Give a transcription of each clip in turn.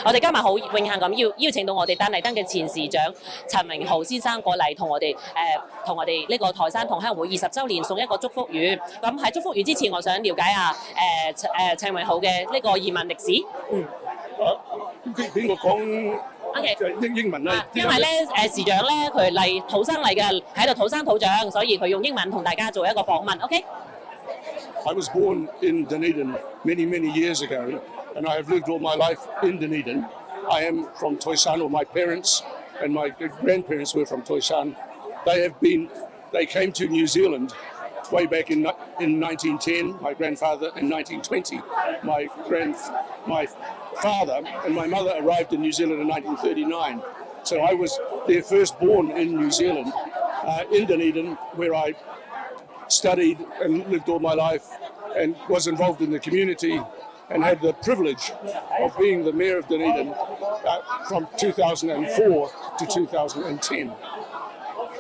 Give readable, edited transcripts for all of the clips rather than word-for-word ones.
我哋今日好榮幸咁邀請到我哋丹麗登嘅前市長陳榮豪先生過嚟同我哋呢個台山同鄉會20週年送一個祝福語。咁喺祝福語之前，我想了解下陳榮豪嘅呢個移民歷史。俾我講 OK 英文啦。因為咧市長咧佢土生嚟嘅，喺度土生土長，所以佢用英文同大家做一個訪問。OK。I was born in Dunedin many years ago, and I have lived all my life in Dunedin. I am from Toisan, or my parents and my grandparents were from Toisan. They came to New Zealand way back in 1910. My grandfather in 1920. My father and my mother arrived in New Zealand in 1939. So I was their firstborn in New Zealand, in Dunedin, where I studied and lived all my life and was involved in the community and had the privilege of being the mayor of Dunedin from 2004 to 2010.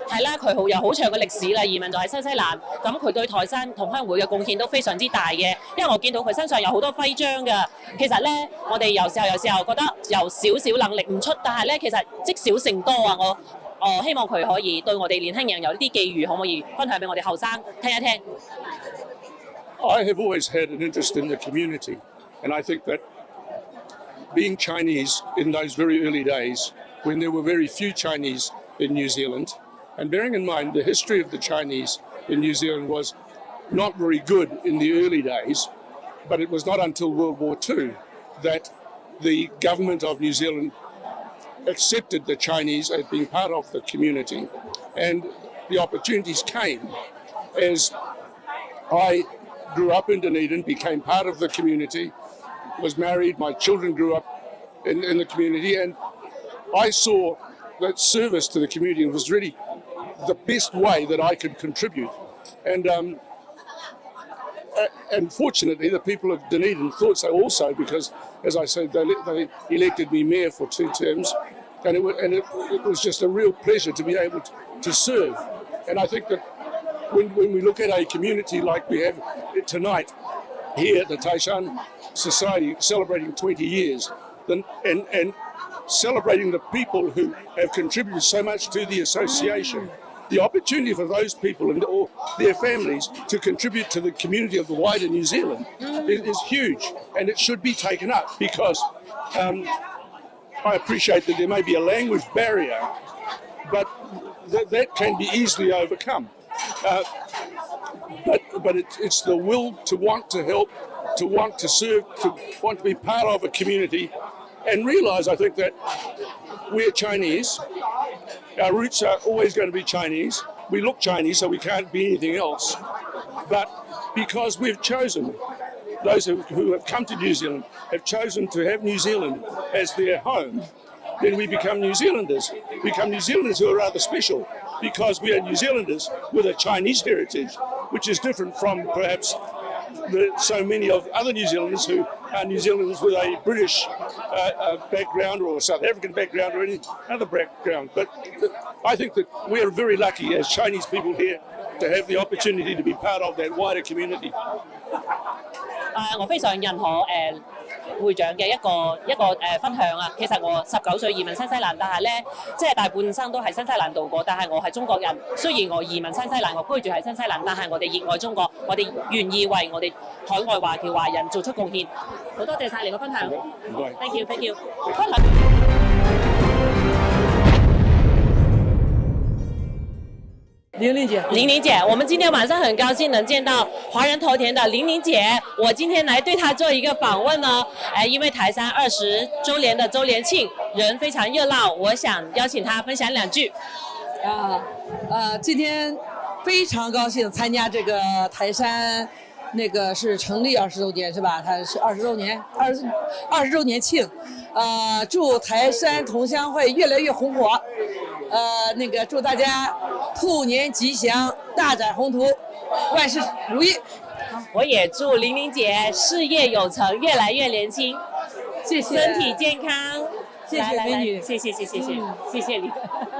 係啦，佢有好長嘅歷史啦，移民就喺新西蘭，咁佢對台山同鄉會嘅貢獻都非常之大嘅，因為我見到佢身上有好多徽章㗎。其實咧，我哋有時候覺得有少少能力唔出，但係咧其實積少成多啊！我希望佢可以對我哋年輕人有呢啲寄語，可唔可以分享俾我哋後生聽一聽 I have always had an interest in the community, and I think that being Chinese in those very early days, when there were very few Chinese in New Zealand, and bearing in mind the history of the Chinese in New Zealand was not very good in the early days, but it was not until World War II that the government of New Zealand accepted the Chinese as being part of the community, and the opportunities came as I grew up in Dunedin, became part of the community, was married, my children grew up in the community, and I saw that service to the community was really the best way that I could contribute. And fortunately, the people of Dunedin thought so also, because, as I said, they elected me mayor for 2 terms, and it was just a real pleasure to be able to serve. And I think that when we look at a community like we have tonight here at the Taishan Society, celebrating 20 years, and celebrating the people who have contributed so much to the association, the opportunity for those people and or their families to contribute to the community of the wider New Zealand is huge, and it should be taken up, because I appreciate that there may be a language barrier, but that can be easily overcome. But it's the will to want to help, to want to serve, to want to be part of a community, and realise, I think, that we're Chinese. Our roots are always going to be Chinese. We look Chinese, so we can't be anything else. But because we've chosen, those who have come to New Zealand have chosen to have New Zealand as their home, then we become New Zealanders. We become New Zealanders who are rather special, because we are New Zealanders with a Chinese heritage, which is different from perhaps so many of other New Zealanders who are New Zealanders with a British background or a South African background or any other background. But I think that we are very lucky as Chinese people here to have the opportunity to be part of that wider community. 我非常認可會長嘅一個分享啊。其實我19歲移民新西蘭，但係咧即係大半生都喺新西蘭度過。但係我係中國人，雖然我移民新西蘭，我居住喺新西蘭，但係我哋熱愛中國，我哋願意為我哋海外華人做出貢獻。好多謝晒你嘅分享。Thank you, thank you。玲玲姐，我们今天晚上很高兴能见到华人头田的玲玲姐。我今天来对她做一个访问呢，因为台山20周年的周年庆，人非常热闹，我想邀请她分享2句。今天非常高兴参加这个台山，那个是成立20周年是吧？它是20周年，20周年庆。祝台山同乡会越来越红火。祝大家兔年吉祥，大展宏图，万事如意。我也祝玲玲姐事业有成，越来越年轻，谢谢，身体健康。谢谢美女，谢谢你。